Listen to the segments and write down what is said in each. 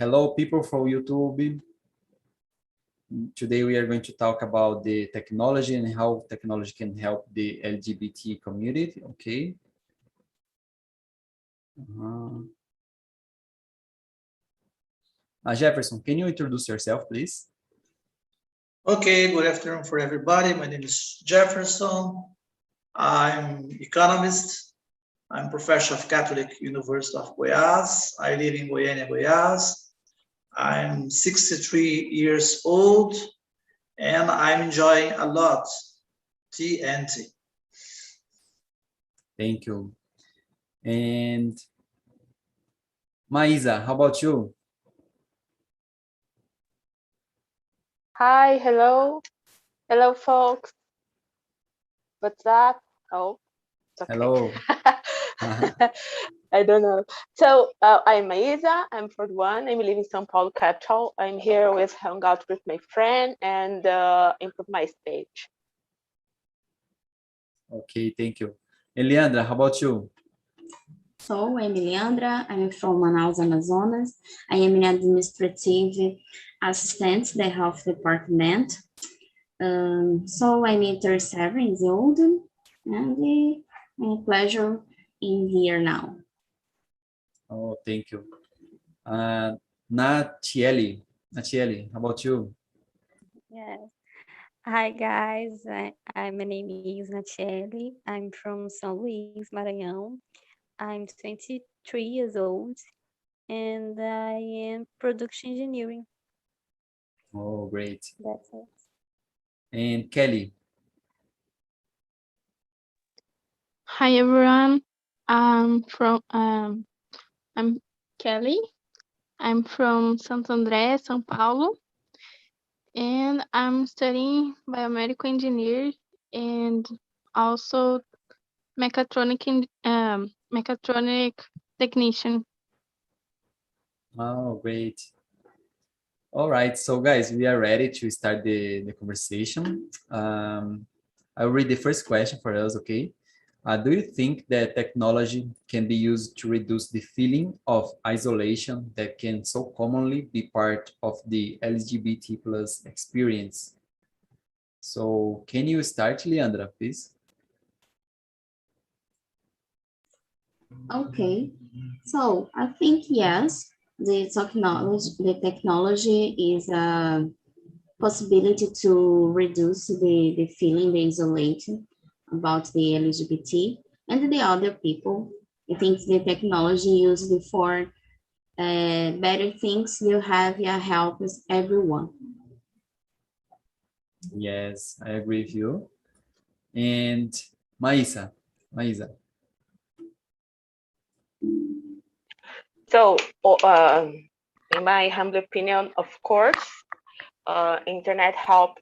Hello, people from YouTube. Today we are going to talk about the technology and how technology can help the LGBT community. Okay. Jefferson, can you introduce yourself, please? Okay, good afternoon for everybody. My name is Jefferson. I'm economist. I'm professor of Catholic University of Goiás. I live in Goiânia, Goiás. I'm 63 years old and I'm enjoying a lot TNT. Thank you. And Maísa, how about you? Hi, hello. Hello, folks. What's up? Oh, it's okay. Hello. I don't know. So I'm Maísa. I'm 41. I'm living in São Paulo, capital. I'm here with hang out with my friend and improve my stage. Okay, thank you. And Leandra, how about you? So, I'm Leandra. I'm from Manaus, Amazonas. I am an administrative assistant to the health department. So, I'm 37 years old and a pleasure in here now. Oh, thank you. Natiele, how about you? Yes. Hi guys, my name is Natiele. I'm from São Luís, Maranhão. I'm 23 years old and I am production engineering. Oh, great. That's it. And Kelly. Hi everyone. I'm Kelly. I'm from Santo André, São Paulo. And I'm studying biomedical engineer and also mechatronic technician. Oh, great. All right, so guys, we are ready to start the conversation. I'll read the first question for us, okay? Do you think that technology can be used to reduce the feeling of isolation that can so commonly be part of the LGBT plus experience? So can you start, Leandra, please? Okay, so I think yes, the technology is a possibility to reduce the feeling, the isolation about the LGBT and the other people. I think the technology used for better things will have help everyone. Yes, I agree with you. And Maísa. So, in my humble opinion, of course, internet help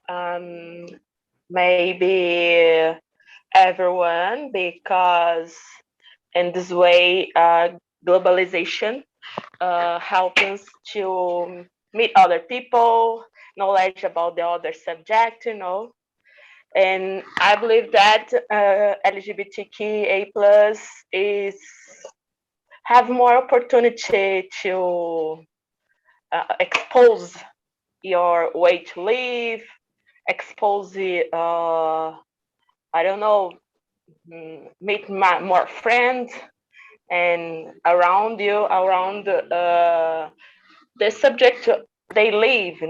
maybe everyone because in this way, globalization helps us to meet other people, knowledge about the other subject, And I believe that LGBTQIA plus is have more opportunity to expose your way to live, expose the, I don't know, meet more friends and around you, around the subject they live,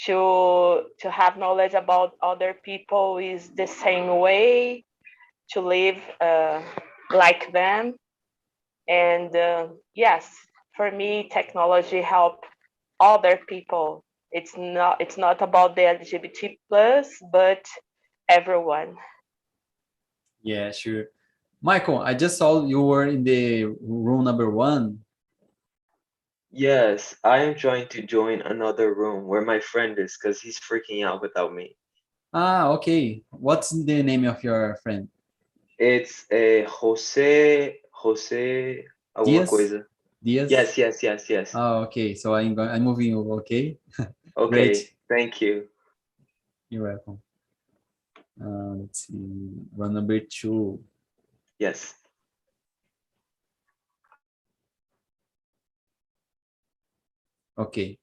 to have knowledge about other people is the same way to live like them. And yes, for me, technology help other people. It's not about the LGBT plus, but everyone. Yeah, sure. Michael, I just saw you were in the room number 1. Yes, I am trying to join another room where my friend is because he's freaking out without me. Ah, okay. What's the name of your friend? It's Jose alguma Diaz? coisa. Diaz? Yes. Oh, okay. So I'm moving you, okay? Okay, Great. thank you. You're welcome. Let's see. Room number 2. Yes. Okay.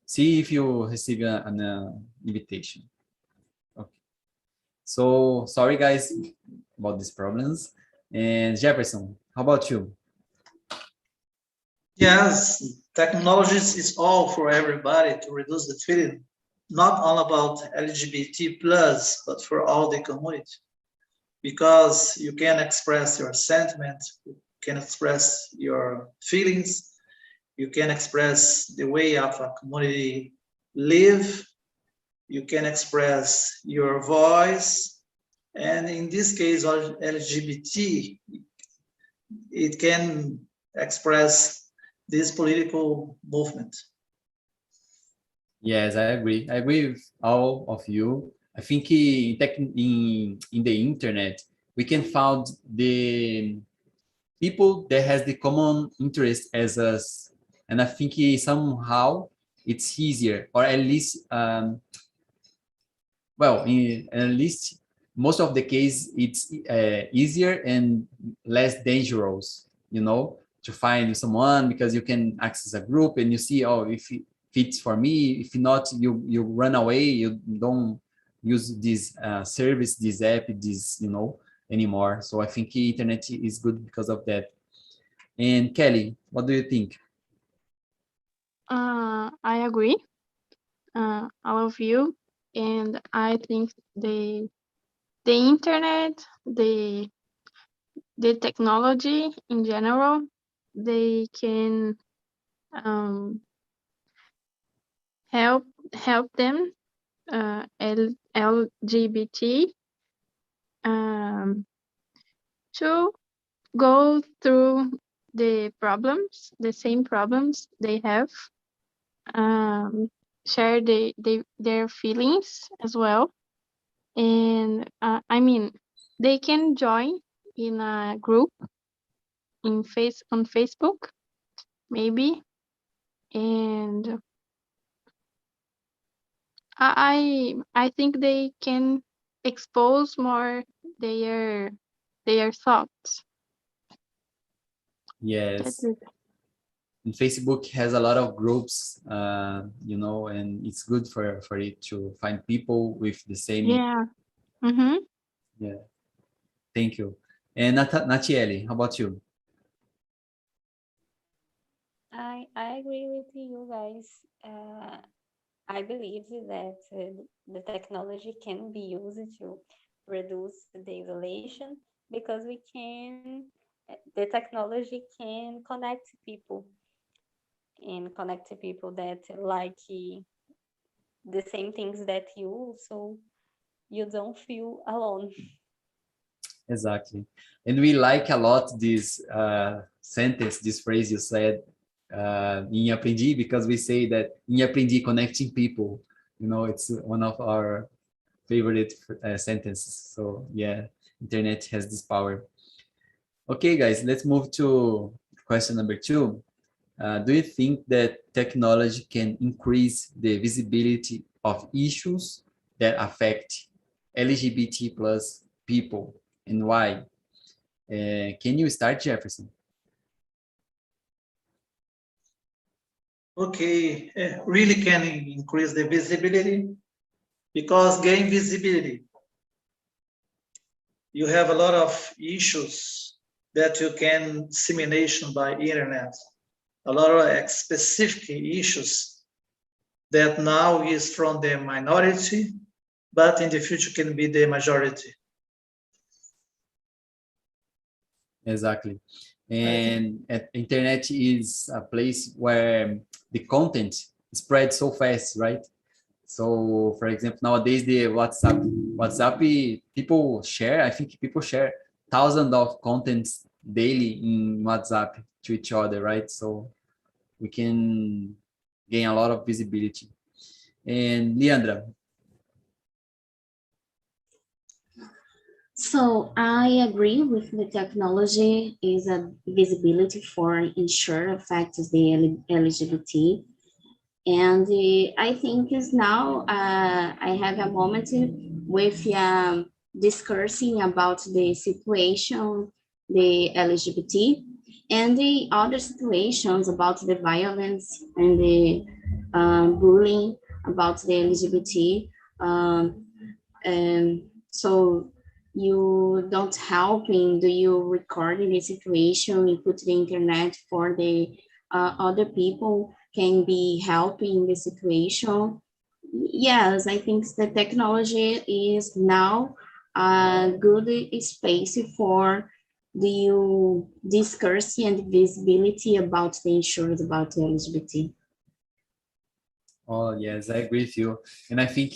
See if you receive an invitation. Okay. So sorry guys about these problems. And Jefferson, how about you? Yes, technologies is all for everybody to reduce the feeling, not all about LGBT plus, but for all the community. Because you can express your sentiment, you can express your feelings, you can express the way of a community live, you can express your voice, and in this case, LGBT, it can express this political movement. Yes, I agree. I agree with all of you. I think in the internet, we can find the people that has the common interest as us. And I think somehow it's easier, or at least, at least most of the case, it's easier and less dangerous, to find someone, because you can access a group and you see, oh, if it fits for me, if not, you run away, you don't use this service, this app, this, anymore. So I think the internet is good because of that. And Kelly, what do you think? I agree, all of you, and I think the internet, the technology in general, they can help them, LGBT, to go through the same problems they have, share their feelings as well. And I mean, they can join in a group on Facebook, maybe. And I think they can expose more their thoughts. That's Yes. it. And Facebook has a lot of groups, and it's good for it to find people with the same. Yeah. Mm-hmm. Yeah. Thank you. And Natiele, how about you? I agree with you guys. I believe that the technology can be used to reduce the isolation, because the technology can connect people, and connect people that like the same things that you, so you don't feel alone. Exactly. And we like a lot this sentence, this phrase you said, em aprendi, because we say that em aprendi, connecting people. It's one of our favorite sentences. So yeah, internet has this power. Okay, guys, let's move to question number 2. Do you think that technology can increase the visibility of issues that affect LGBT plus people, and why? Can you start, Jefferson? Okay, really can increase the visibility, because gain visibility, you have a lot of issues that you can dissemination by internet, a lot of specific issues that now is from the minority, but in the future can be the majority. Exactly. And internet is a place where the content spreads so fast, right? So, for example, nowadays the WhatsApp, people share. I think people share thousands of contents daily in WhatsApp to each other, right? So we can gain a lot of visibility. And Leandra. So I agree with the technology is a visibility for ensure affects the LGBT. And I think is now I have a moment with discussing about the situation, the LGBT, And the other situations about the violence and the bullying about the LGBT. And so you don't help in, do you record in the situation, you put the internet for the other people can be helping the situation. Yes, I think the technology is now a good space for the discourse and visibility about the issues about the LGBT. Oh, yes, I agree with you. And I think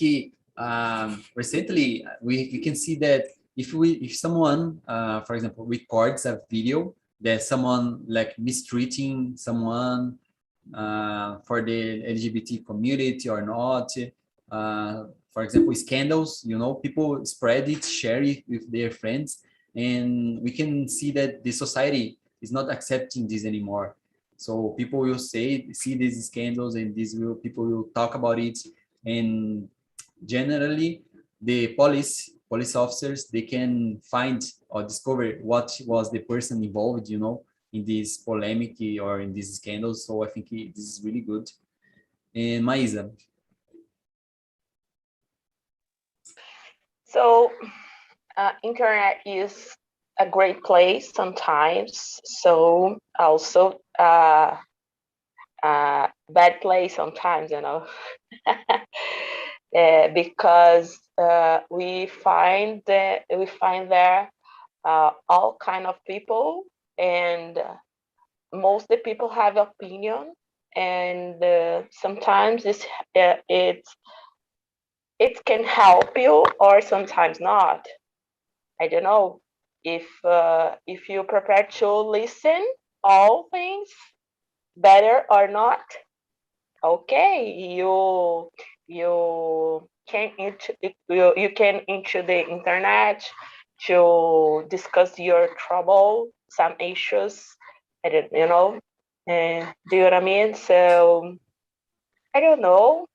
recently we can see that if someone, for example, records a video that someone like mistreating someone for the LGBT community or not, for example, scandals, people spread it, share it with their friends, and we can see that the society is not accepting this anymore. So people will see these scandals, and people will talk about it. And generally, the police officers, they can find or discover what was the person involved, in this polemic or in these scandals. So I think this is really good. And Maisa. So internet is a great place sometimes. So also bad place sometimes, because we find there all kind of people, and most of the people have opinion, and sometimes it can help you or sometimes not. I don't know if you prepare to listen all things better or not. Okay, you can into the internet to discuss your trouble, some issues. I don't, do you know what I mean? So I don't know.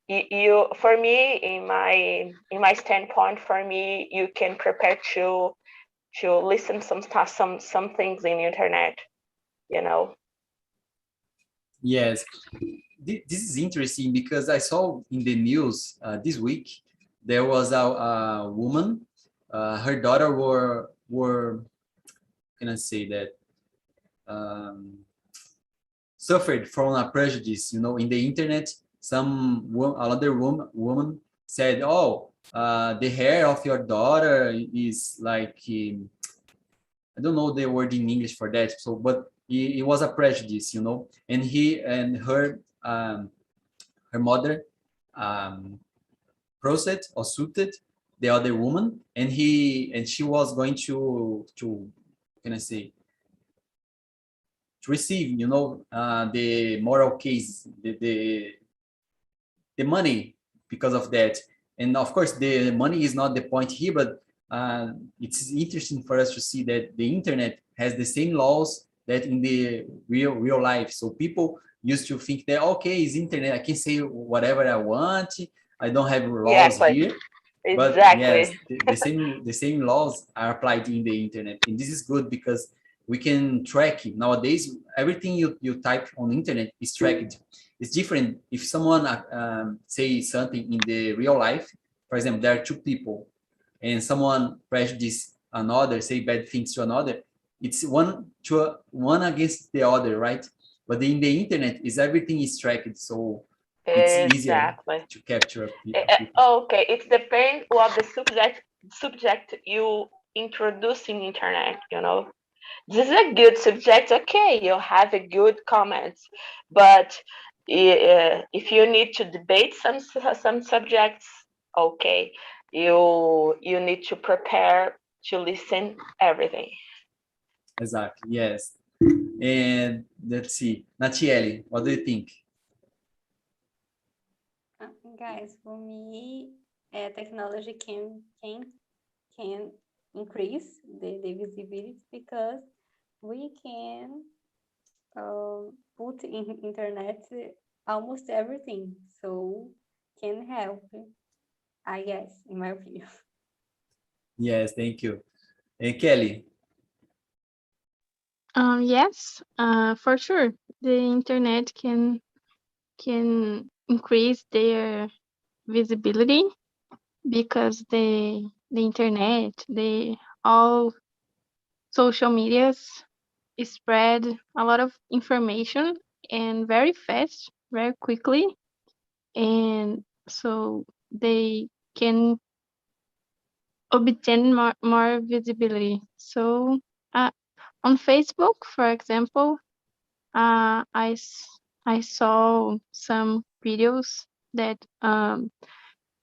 You for me, in my standpoint, for me, you can prepare to listen some things in the internet, you know. Yes, this is interesting because I saw in the news this week there was a woman, her daughter were can I say that suffered from a prejudice, in the internet. Another woman said, "Oh, the hair of your daughter is like." I don't know the word in English for that. So, but it was a prejudice, and her mother processed or suited the other woman, and she was going to can I say, to receive, the moral case, the money because of that. And of course, the money is not the point here, but it's interesting for us to see that the internet has the same laws that in the real life. So people used to think that, okay, it's internet, I can say whatever I want, I don't have laws here. But yes, Exactly. the same laws are applied in the internet, and this is good because we can track it. Nowadays, everything you type on the internet is tracked. It's different if someone says something in the real life. For example, there are two people, and someone prejudice another, say bad things to another. It's one against the other, right? But in the internet, is everything is tracked, so it's easier Exactly. to capture people. Okay, it depends what the subject you introduce in internet, This is a good subject. Okay, you have a good comments, but if you need to debate some subjects, okay, you need to prepare to listen everything. Exactly. Yes. And let's see, Natiele, what do you think? Guys, for me, technology can increase the visibility because we can put in internet almost everything, so can help, I guess, in my opinion. Yes, thank you. And Kelly. Yes, for sure. The internet can increase their visibility because the internet, all social medias spread a lot of information and very fast, very quickly, and so they can obtain more visibility. So uh, on Facebook, for example, I saw some videos that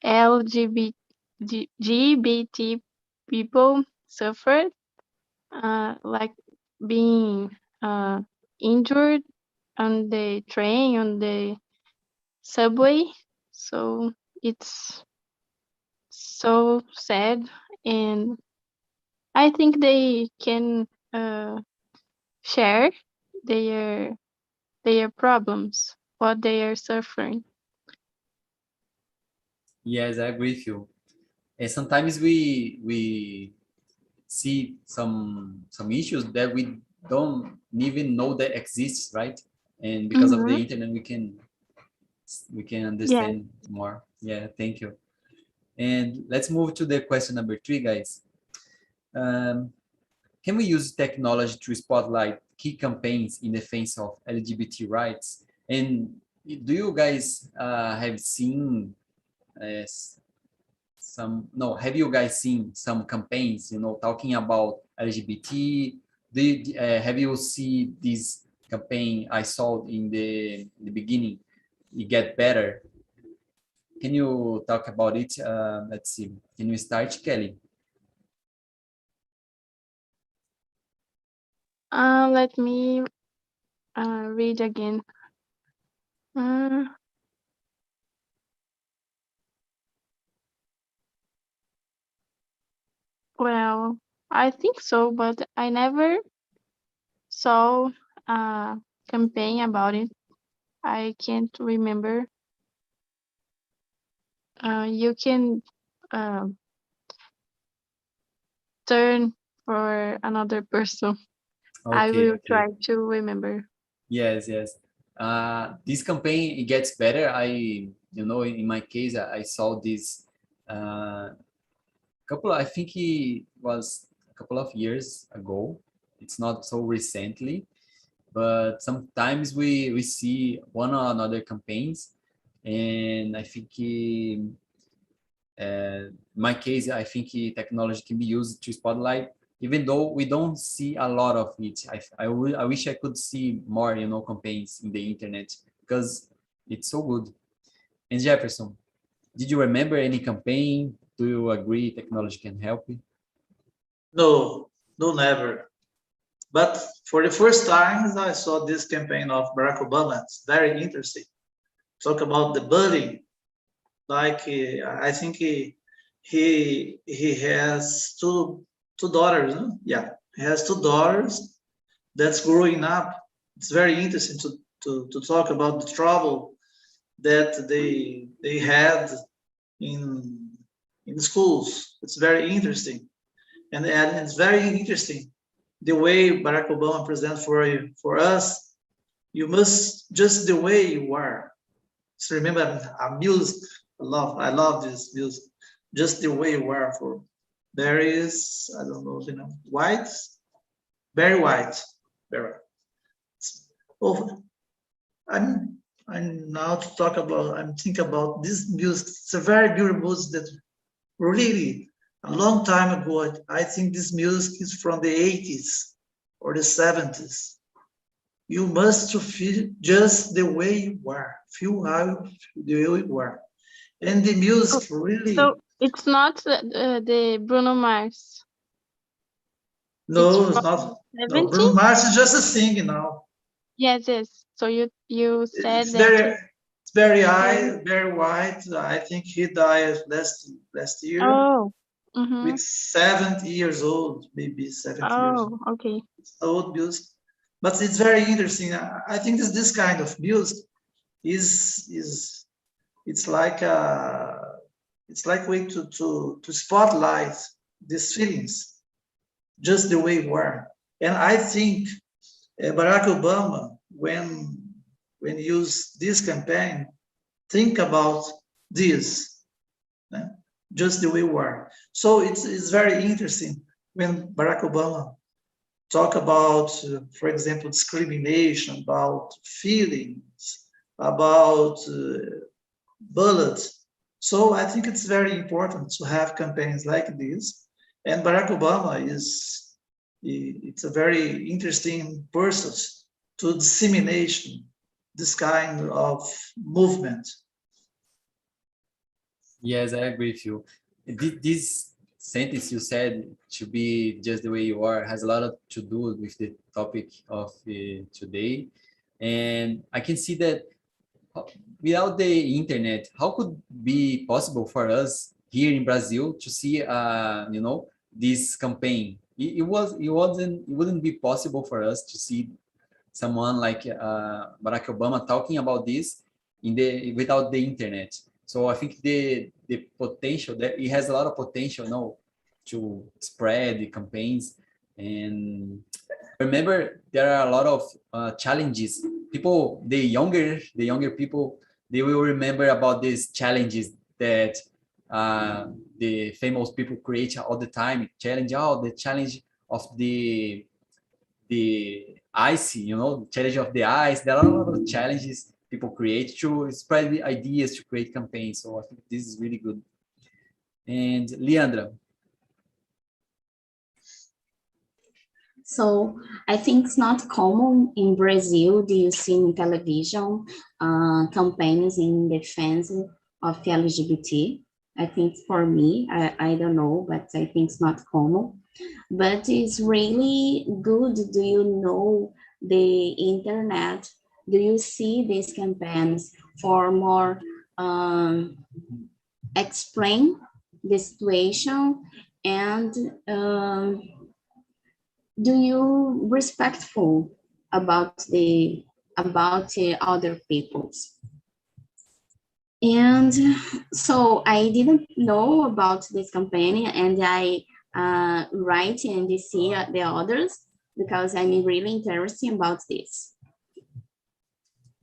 LGBT people suffered, like being injured on the train, on the subway. So it's so sad, and I think they can share their problems, what they are suffering. Yes, I agree with you. And sometimes we see some issues that we don't even know that exists, right? And because of the Mm-hmm. internet, we can Yes. understand more. Yeah, thank you. And let's move to the question number 3, guys. Can we use technology to spotlight key campaigns in defense of LGBT rights? And do you guys have seen have you guys seen some campaigns, talking about LGBT? Have you seen this campaign I saw in the beginning, It Get Better? Can you talk about it? Let's see. Can you start, Kelly? Let me read again. Well, I think so, but I never saw a campaign about it. I can't remember. You can turn for another person. I Okay, will okay. try to remember. Yes, yes. This campaign, It Gets Better. In my case, I saw this I think it was a couple of years ago. It's not so recently, but sometimes we see one or another campaigns, and I think in my case, I think technology can be used to spotlight, even though we don't see a lot of it. I wish I could see more, campaigns in the internet because it's so good. And Jefferson, did you remember any campaign? Do you agree technology can help you? No, no, never. But for the first time, I saw this campaign of Barack Obama. It's very interesting. Talk about the bullying. Like I think he has two daughters. Huh? Yeah, he has two daughters that's growing up. It's very interesting to talk about the trouble that they had in schools. It's very interesting, and it's very interesting the way Barack Obama presents for us. You must just the way you are. So remember, music. I love this music. Just the way you are for berries. I don't know, white, very white, very. Oh, I'm now to talk about. I'm thinking about this music. It's a very beautiful music that really a long time ago. I think this music is from the 80s or the 70s. You must feel just the way you are. Feel how the way you are. And the music really. So it's not the Bruno Mars. No, it's not. No, 70? Bruno Mars is just a singing now. Yes, yes. So you said It's that very high, very white. I think he died last year mm-hmm. with 70 years old, maybe 70 years old. Okay. It's old music, but it's very interesting. I think this kind of music is it's like way to spotlight these feelings just the way we are. And I think Barack Obama, when use this campaign, think about this, just the way we are. So it's very interesting when Barack Obama talk about, for example, discrimination, about feelings, about bullets. So I think it's very important to have campaigns like this. And Barack Obama it's a very interesting person to dissemination this kind of movement. Yes, I agree with you. This sentence you said, to be just the way you are, has a lot to do with the topic of today. And I can see that without the internet, how could be possible for us here in Brazil to see, this campaign? It wouldn't be possible for us to see someone like Barack Obama talking about this without the internet. So I think the potential, that it has a lot of potential, to spread the campaigns. And remember, there are a lot of challenges. People, the younger people, they will remember about these challenges that the famous people create all the time. The challenge of the ice, the challenge of the ice. There are a lot of challenges people create to spread the ideas, to create campaigns. So I think this is really good. And Leandra. So I think it's not common in Brazil. Do you see in television campaigns in defense of LGBT? I think for me, I don't know, but I think it's not common. But it's really good. Do you know the internet? Do you see these campaigns for more explain the situation, and do you respectful about the other peoples? And so I didn't know about this campaign, and I write and see the others because I'm really interested about this.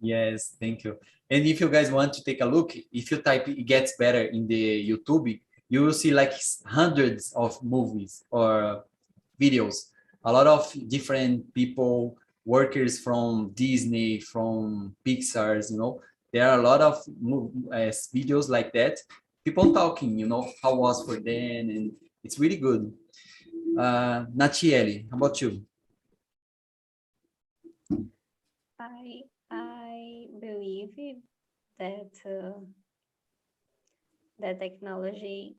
Yes, thank you. And if you guys want to take a look, if you type "It Gets Better" in the YouTube, you will see like hundreds of movies or videos. A lot of different people, workers from Disney, from Pixar's, there are a lot of videos like that. People talking, how was for them, and it's really good. Nachieli, how about you? I believe that that technology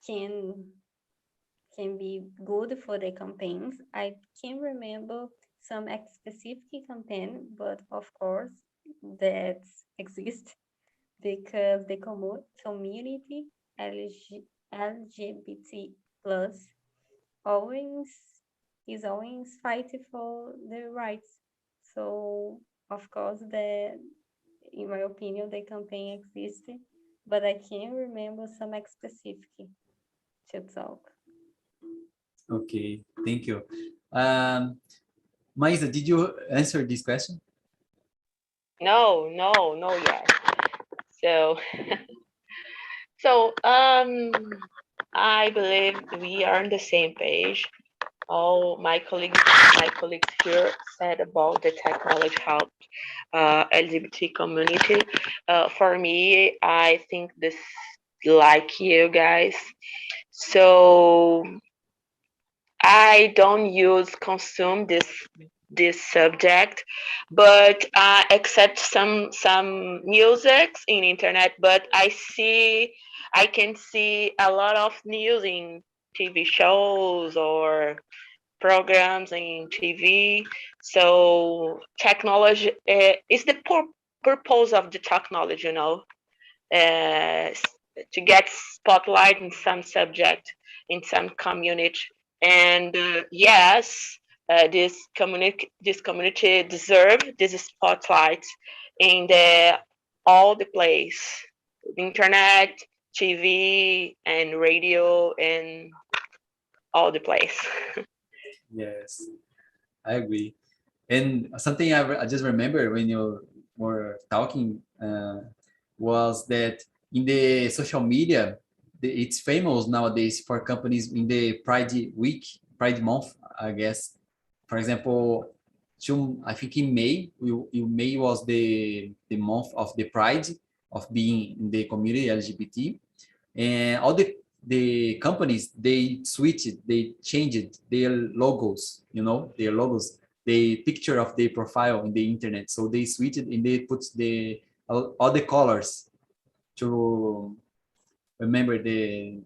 can be good for the campaigns. I can't remember some specific campaign, but of course that exists because the community LGBT plus is always fighting for their rights. So of course in my opinion, the campaign exists, but I can't remember some specific to talk. Okay, thank you. Maisa, did you answer this question? No yet. So, I believe we are on the same page. All my colleagues here said about the technology help LGBT community. For me, I think this like you guys. So I don't consume this subject, but except some musics in internet. But I can see a lot of news in TV shows or programs in TV. So technology is the purpose of the technology, to get spotlight in some subject, in some community. And yes, this community deserve this spotlight in all the place, internet, TV, and radio, and all the place. Yes, I agree. And something I just remember when you were talking was that in the social media, it's famous nowadays for companies in the Pride Week, Pride Month, I guess. For example, I think in May, May was the month of the Pride of being in the community LGBT, and all the companies, they switched, they changed their logos, their logos, the picture of their profile in the internet. So they switched and they put all the colors to remember the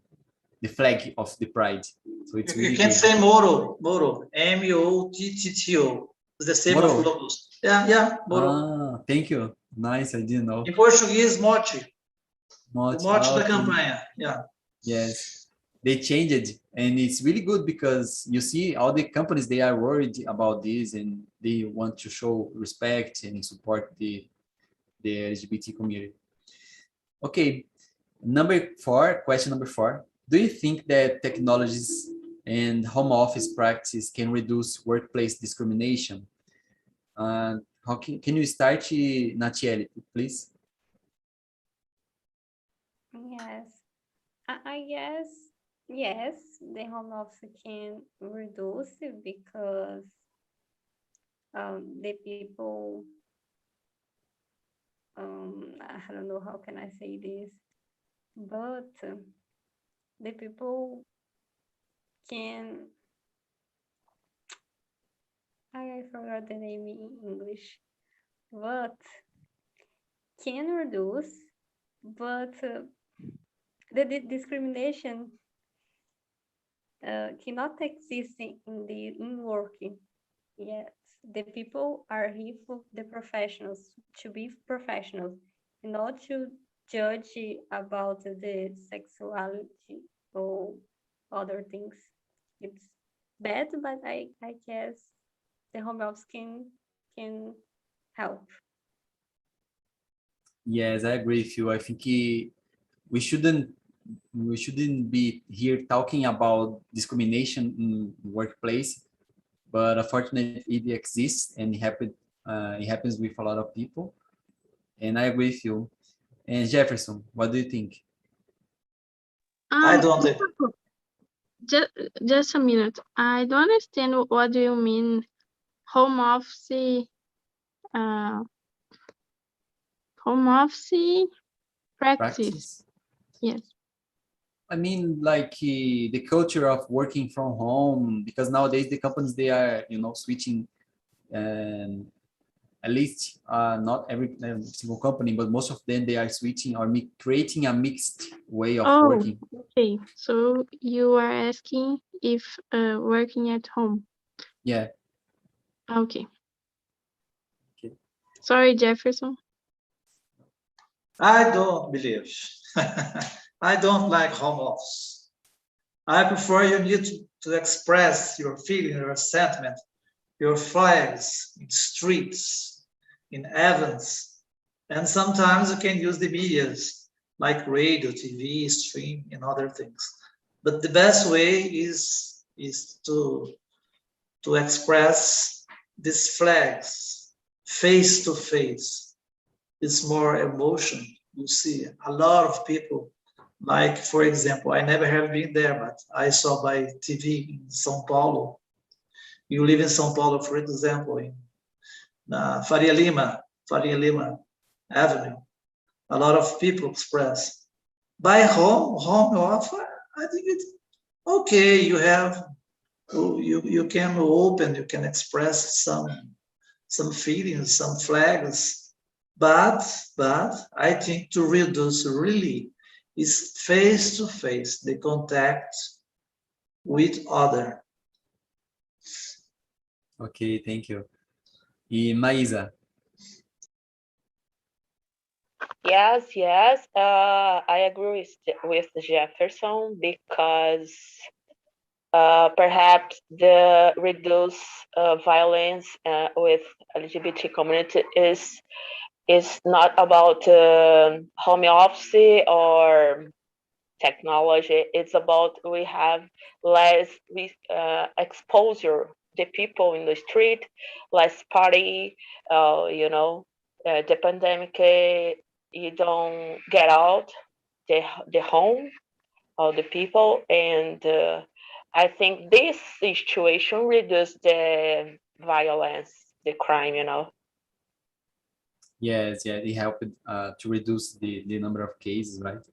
flag of the pride. So it's really You can good. say motto, MOTTO. It's the same Motto. of logos. Yeah, motto. Thank you. Nice, I didn't know. Em português, mote. Mote. O mote da Okay. campanha. Yeah. Yes, they changed it, and it's really good because you see all the companies, they are worried about this and they want to show respect and support the LGBT community. Okay, question number 4. Do you think that technologies and home office practice can reduce workplace discrimination? How can you start, Natiele, please? Yes, I guess yes, the home office can reduce it because the people, I don't know how can I say this, but the people can, I forgot the name in English, but can reduce, but the discrimination cannot exist in working. Yes, the people are here for the professionals, to be professionals, not to judge about the sexuality or other things. It's bad, but I guess the home office can help. Yes, I agree with you. I think we shouldn't be here talking about discrimination in workplace, but unfortunately it exists and it happens with a lot of people. And I agree with you. And Jefferson, what do you think? I don't. Just a minute. I don't understand what do you mean home office practice. Yes. I mean, like the culture of working from home, because nowadays the companies, they are, switching, and at least not every single company, but most of them, they are switching or creating a mixed way of working. Okay. So you are asking if working at home. Yeah. Okay. Sorry, Jefferson. I don't believe. I don't like home office. I prefer you need to express your feeling, your sentiment, your flags in streets, in events, and sometimes you can use the medias like radio, TV, stream, and other things. But the best way is to express these flags face to face. It's more emotion. You see a lot of people, like, for example, I never have been there, but I saw by TV in São Paulo. You live in São Paulo, for example, in Faria Lima Avenue. A lot of people express. By home office, I think it's okay. You can open, you can express some feelings, some flags. But I think to reduce really is face to face, the contact with other. Okay, thank you. E Maísa? Yes. I agree with Jefferson because perhaps the reduce violence with LGBT community is not about home office or technology. It's about we have less exposure the people in the street, less party. The pandemic, you don't get out the home of the people, and I think this situation reduced the violence, the crime. Yes, yeah, it helped to reduce the number of cases, right?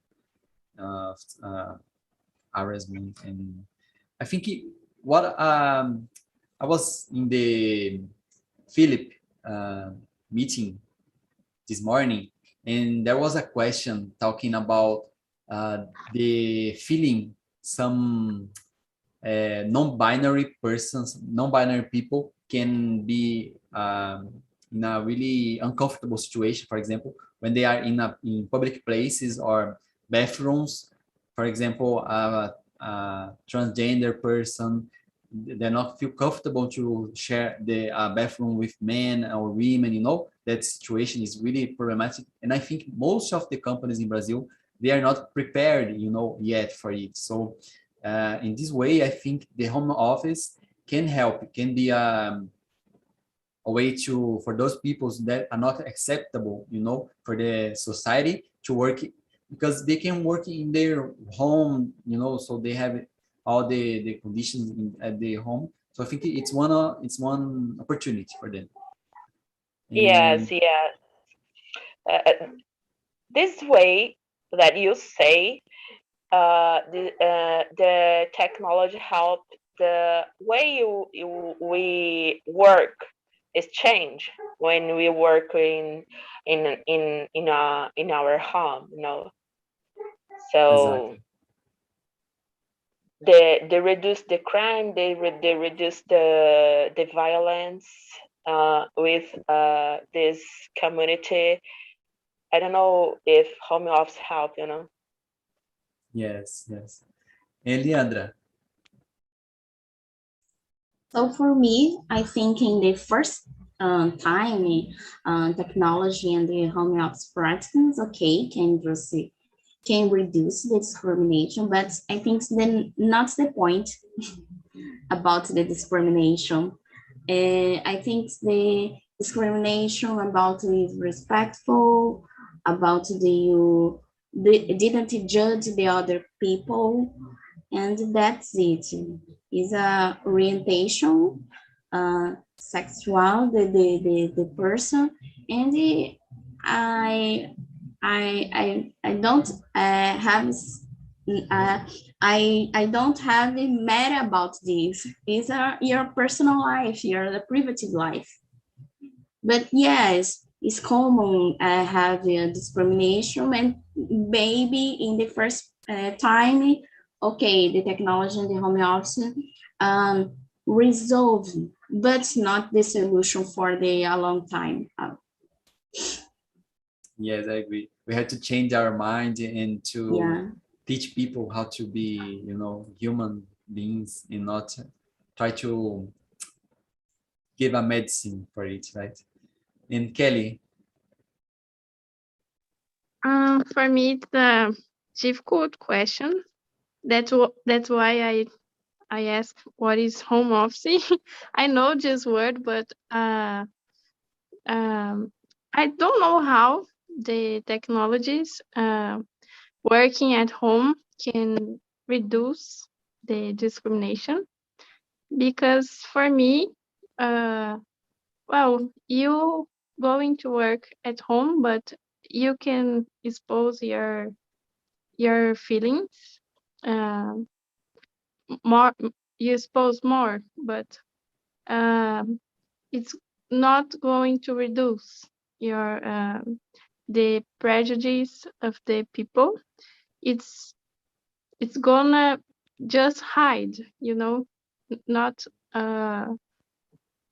Harassment. And I think I was in the Philip meeting this morning, and there was a question talking about the feeling some non-binary people can be in a really uncomfortable situation. For example, when they are in public places or bathrooms, for example, a transgender person, they not feel comfortable to share the bathroom with men or women. That situation is really problematic, and I think most of the companies in Brazil, they are not prepared yet for it. So in this way, I think the home office can help. It can be a way for those people that are not acceptable, for the society to work, because they can work in their home, so they have all the conditions at their home. So I think it's one opportunity for them. Yes, yes. This way that you say, the technology helped the way we work is change when we work in our home. So Exactly. they reduce the crime, they reduce the violence with this community. I don't know if home office help. Yes. And Leandra? So for me, I think in the first time, technology and the home office practices, okay, can reduce the discrimination, but I think then not the point about the discrimination. I think the discrimination about is respectful, about they didn't judge the other people, and that's it. Is a orientation, sexual, the person, and I don't have I don't have a matter about this. These are your personal life, your private life. But yes, it's common have discrimination, and maybe in the first time, okay, the technology and the home office resolve, but not the solution for a long time. Yes, I agree. We have to change our mind and to Yeah. teach people how to be, human beings, and not try to give a medicine for it, right? And Kelly? For me, it's a difficult question. That's why I ask what is home office. I know this word, but I don't know how the technologies working at home can reduce the discrimination, because for me, well, you going to work at home, but you can expose your feelings more. You expose more, but it's not going to reduce your the prejudice of the people. It's gonna just hide, not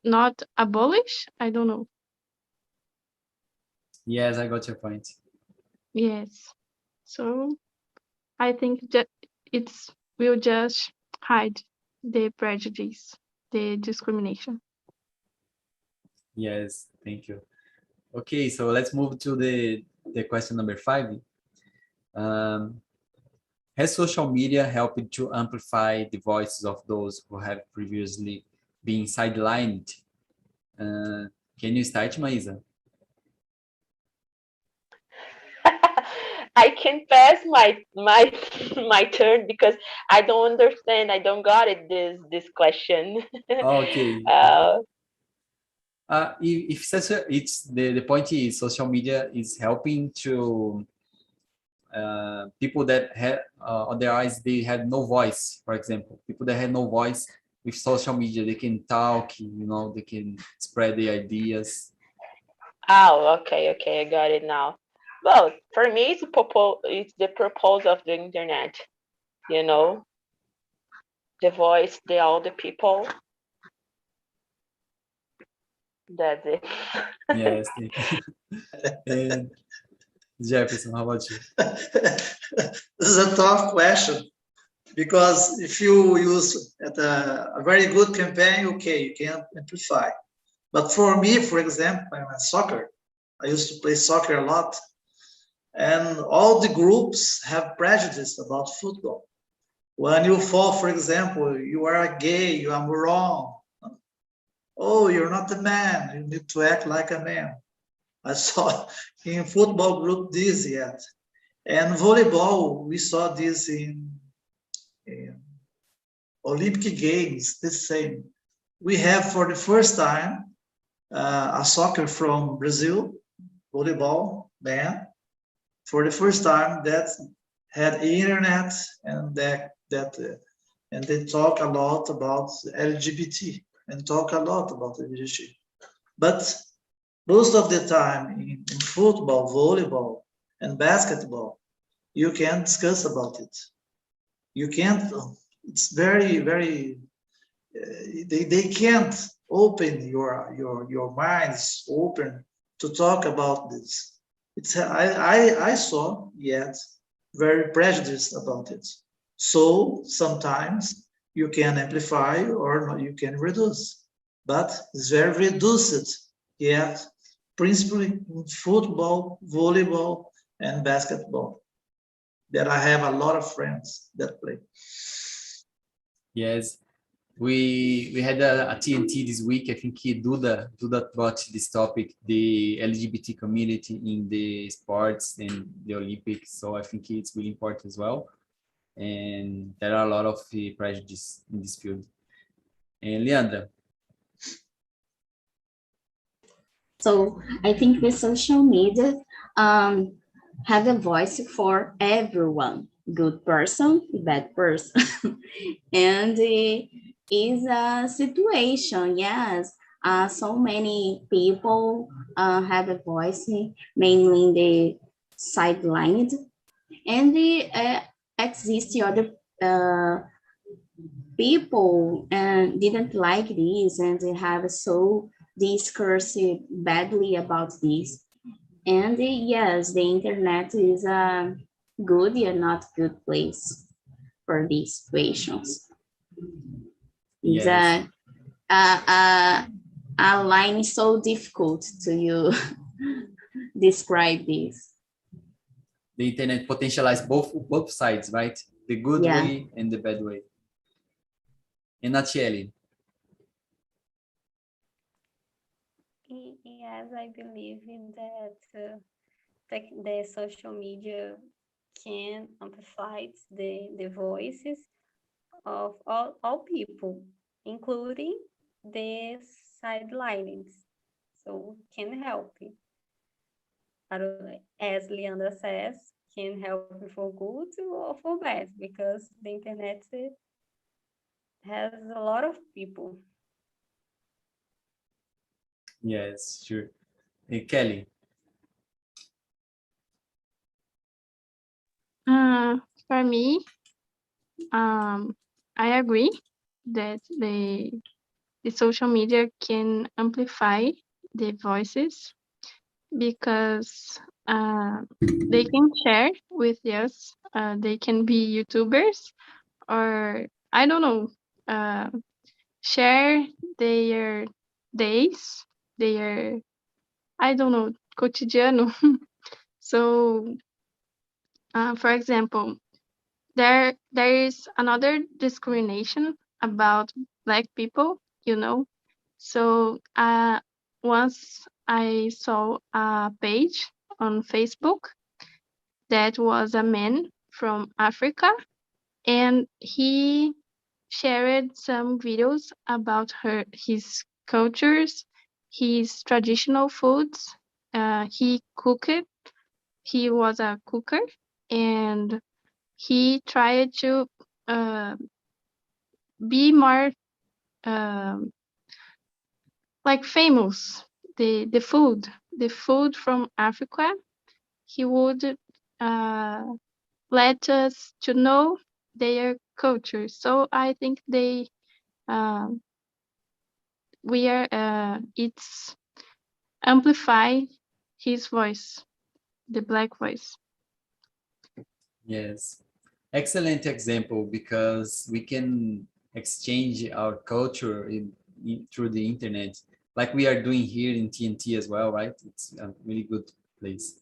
not abolish. I don't know. Yes, I got your point. Yes. So I think that it's will just hide the prejudice, the discrimination. Yes, thank you. Okay, so let's move to the question number 5. Has social media helped to amplify the voices of those who have previously being sidelined. Can you start, Maísa? I can pass my turn because I don't understand. I don't got it. This question. Okay. If it's the point is social media is helping to people that had otherwise they had no voice. For example, people that had no voice with social media, they can talk. They can spread their ideas. Oh, okay, I got it now. Well, for me, it's the purpose of the internet. The voice, all the people. That's it. Yes. And Jefferson, how about you? This is a tough question because if you use a very good campaign, okay, you can amplify. But for me, for example, in soccer, I used to play soccer a lot, and all the groups have prejudice about football. When you fall, for example, you are a gay, you are wrong. Oh, you're not a man, you need to act like a man. I saw in football group this yet. And volleyball, we saw this in Olympic Games, the same. We have for the first time a soccer from Brazil, volleyball man, for the first time that had internet and and they talk a lot about LGBT and talk a lot about LGBT. But most of the time in football, volleyball, and basketball, you can't discuss about it. You can't. It's very, very. They can't open your minds open to talk about this. I saw yet very prejudiced about it. So sometimes you can amplify or you can reduce, but it's very reduced yet, principally in football, volleyball, and basketball. That I have a lot of friends that play. Yes, we had a TNT this week. I think Duda brought this topic, the LGBT community in the sports and the Olympics. So I think it's really important as well. And there are a lot of prejudice in this field. And Leandra. So I think the social media have a voice for everyone, good person, bad person. And it is a situation, yes. So many people have a voice, mainly in the sidelined. And exist other people didn't like this and they have so discussed badly about this. And yes, the internet is a good and not good place for these situations. It's Yes. a line so difficult to you describe this. The internet potentialize both sides, right? The good way and the bad way. And Nachieli. Yes, I believe in that the social media can amplify the voices of all people, including the sidelines. So can help. As Leandra says, can help for good or for bad, because the internet has a lot of people. Yes, sure. Hey, Kelly. For me, I agree that the social media can amplify the voices because they can share with us. They can be YouTubers or I don't know, share their days, their I don't know, cotidiano. So, for example, there is another discrimination about Black people you know. So once I saw a page on Facebook that was a man from Africa, and he shared some videos about his cultures, his traditional foods. He cooked. He was a cooker, and he tried to be more like famous. The food from Africa. He would let us to know their culture. So I think it's amplify his voice, the black voice. Yes, excellent example, because we can exchange our culture through the internet, like we are doing here in TNT as well, right? It's a really good place.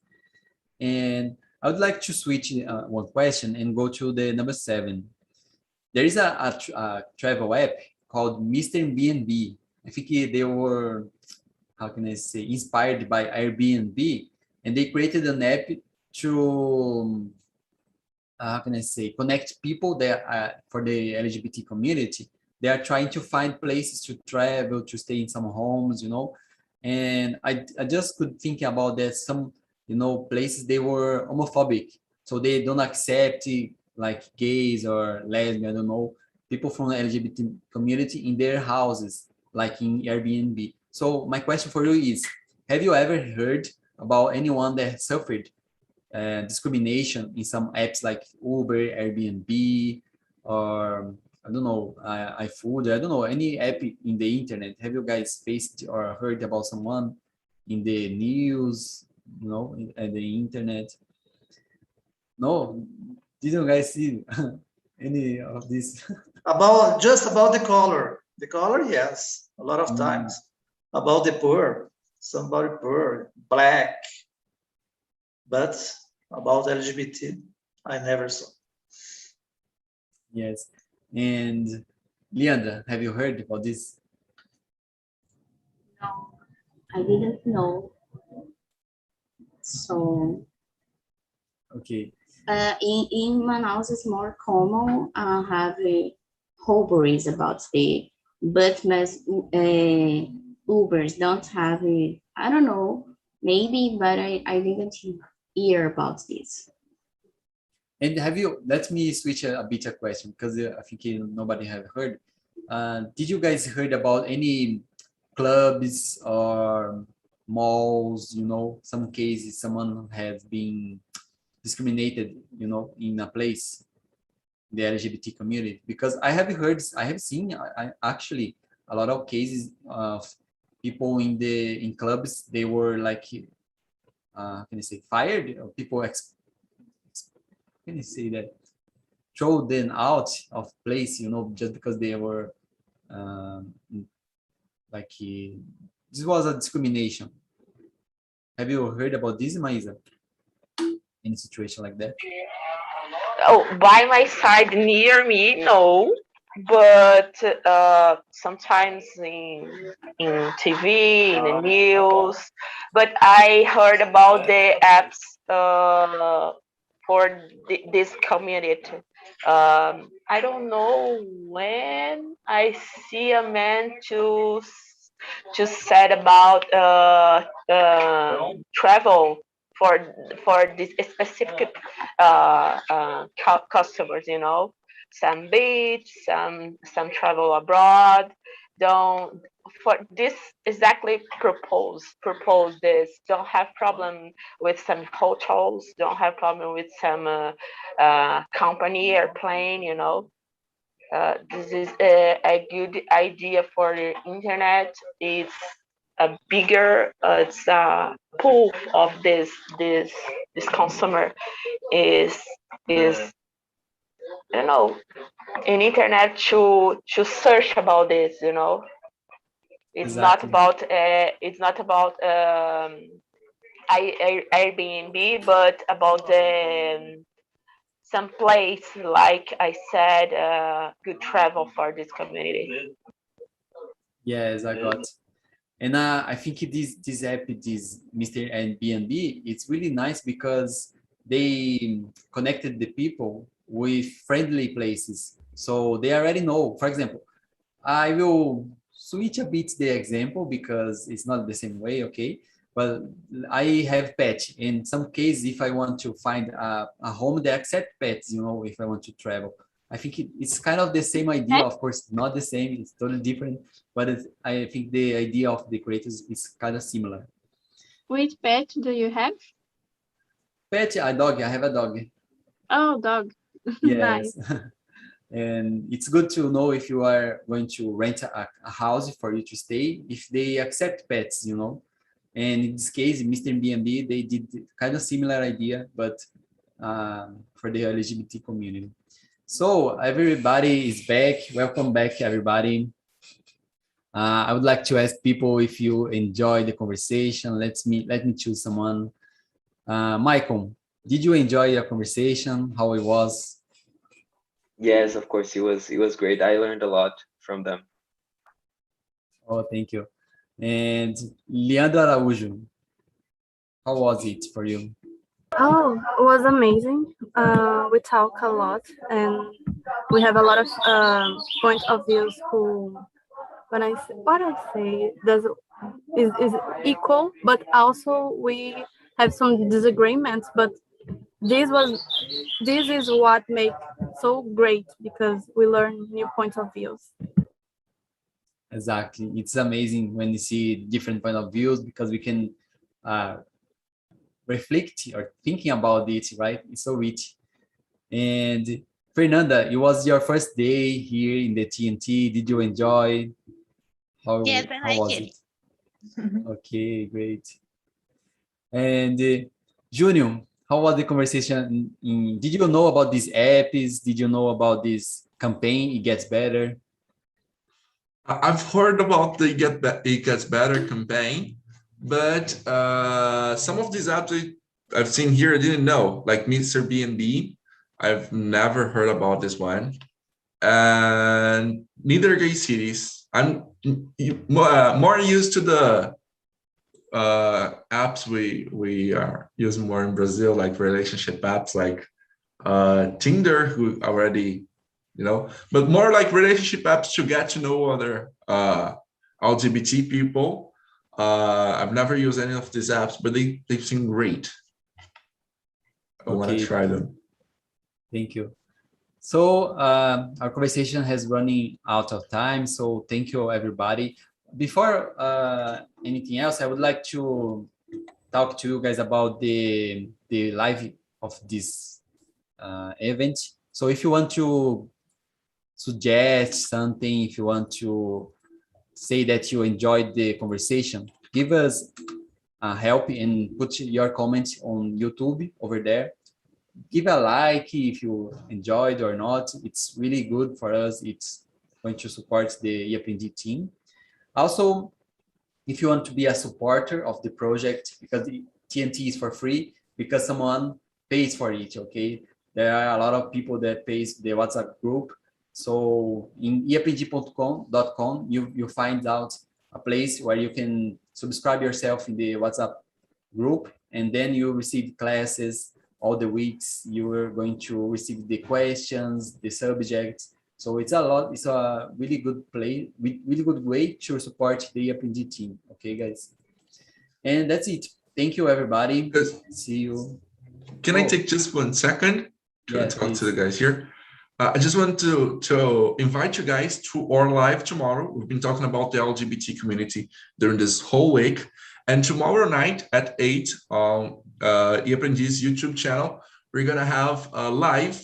And I would like to switch one question and go to the number 7. There is a travel app called Mr. B&B. I think they were, how can I say, inspired by Airbnb, and they created an app to how can I say, connect people that for the LGBT community. They are trying to find places to travel, to stay in some homes, you know. And I just could think about that some, you know, places they were homophobic, so they don't accept like gays or lesbian, I don't know, people from the LGBT community in their houses, like in Airbnb. So my question for you is, have you ever heard about anyone that suffered discrimination in some apps like Uber, Airbnb, or I don't know, iFood, I don't know, any app in the internet? Have you guys faced or heard about someone in the news, you know, at the internet? No? Did you guys see any of this? About the color. The color, yes, a lot of times. About the poor, somebody poor, black, but about LGBT, I never saw. Yes. And Leandra, have you heard about this? No, I didn't know. So Okay. in Manaus, it's more common have robberies about but Ubers don't have I don't know, maybe, but I didn't hear about this. And have you, let me switch a bit of question, because I think nobody have heard. Did you guys heard about any clubs or malls, you know, some cases someone has been discriminated, you know, in a place, the LGBT community? Because I have seen actually a lot of cases of people in clubs, they were like, can I say, fired, or people can you say that, throw them out of place, you know, just because they were like this was a discrimination. Have you heard about this, Maisa? Any situation like that? Oh, by my side near me, no. But sometimes in TV, in the news. But I heard about the apps for this community. I don't know when I see a man to said about travel for this specific customers, you know, some beach, some travel abroad. Don't for this exactly propose this. Don't have problem with some hotels. Don't have problem with some company airplane. You know, this is a good idea for the internet. It's a bigger it's a pool of this consumer is I don't know in internet to search about this, you know. Exactly. It's not about Airbnb, but about some place, like I said, good travel for this community. Yes, I got. And I think this app, this Mr. and B&B, it's really nice because they connected the people with friendly places. So they already know. For example, I will switch a bit the example because it's not the same way, okay? But I have pets. In some cases, if I want to find a home that accept pets, if I want to travel, I think it's kind of the same idea. Of course, not the same. It's totally different. But I think the idea of the creators is kind of similar. Which pet do you have? Pet, a dog. I have a dog. Oh, dog. Yes. Nice. And it's good to know if you are going to rent a house for you to stay, if they accept pets, And in this case, Mr. B&B, they did kind of similar idea, but for the LGBT community. So everybody is back. Welcome back, everybody. I would like to ask people if you enjoy the conversation. Let me choose someone. Michael, did you enjoy your conversation? How it was? Yes, of course, it was great. I learned a lot from them. Oh, thank you. And Leandro Araújo, how was it for you? Oh, it was amazing. We talk a lot and we have a lot of point of views who, when what I say is equal, but also we have some disagreements. But this is what makes so great because we learn new points of views. Exactly. It's amazing when you see different point of views because we can reflect or thinking about it, right? It's so rich. And Fernanda, it was your first day here in the TNT. Did you enjoy? Yes, I how like was it. Okay, great. And Junior, how was the conversation? Did you know about these apps? Did you know about this campaign? It gets better. I've heard about the It Gets Better campaign, but some of these apps I've seen here I didn't know, like Mr. B&B. I've never heard about this one, and neither Gay Cities. I'm more used to the apps we are using more in Brazil, like relationship apps, like Tinder, who already, but more like relationship apps to get to know other LGBT people. I've never used any of these apps, but they seem great. I want to try them. Thank you. So our conversation has running out of time. So thank you, everybody. Before anything else, I would like to talk to you guys about the live of this event. So if you want to suggest something, if you want to say that you enjoyed the conversation, give us help and put your comments on YouTube over there. Give a like if you enjoyed or not. It's really good for us. It's going to support the EAPND team. Also, if you want to be a supporter of the project, because the TNT is for free, because someone pays for it, okay? There are a lot of people that pays the WhatsApp group. So in eapnd.com, you find out a place where you can subscribe yourself in the WhatsApp group, and then you receive classes all the weeks. You are going to receive the questions, the subjects. So it's a really good really good way to support the EAPND team. Okay, guys. And that's it. Thank you, everybody. See you. Can I take just 1 second to talk please. to the guys here? I just want to invite you guys to our live tomorrow. We've been talking about the LGBT community during this whole week. And tomorrow night at 8 on EAPND's YouTube channel, we're going to have a live,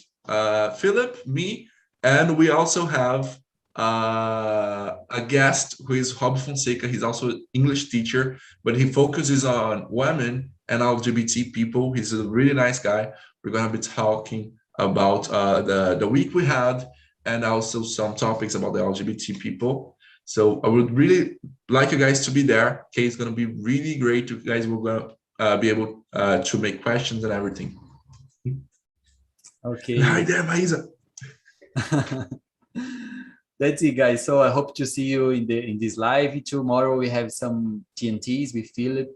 Philip, me, and we also have a guest who is Rob Fonseca. He's also an English teacher, but he focuses on women and LGBT people. He's a really nice guy. We're going to be talking about the week we had and also some topics about the LGBT people. So I would really like you guys to be there. Okay, it's going to be really great. You guys will be able to make questions and everything. Okay. Hi there, Maisa. That's it, guys. So I hope to see you in this live. Tomorrow we have some TNTs with Philip.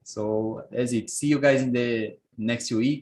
So that's it. See you guys in the next week.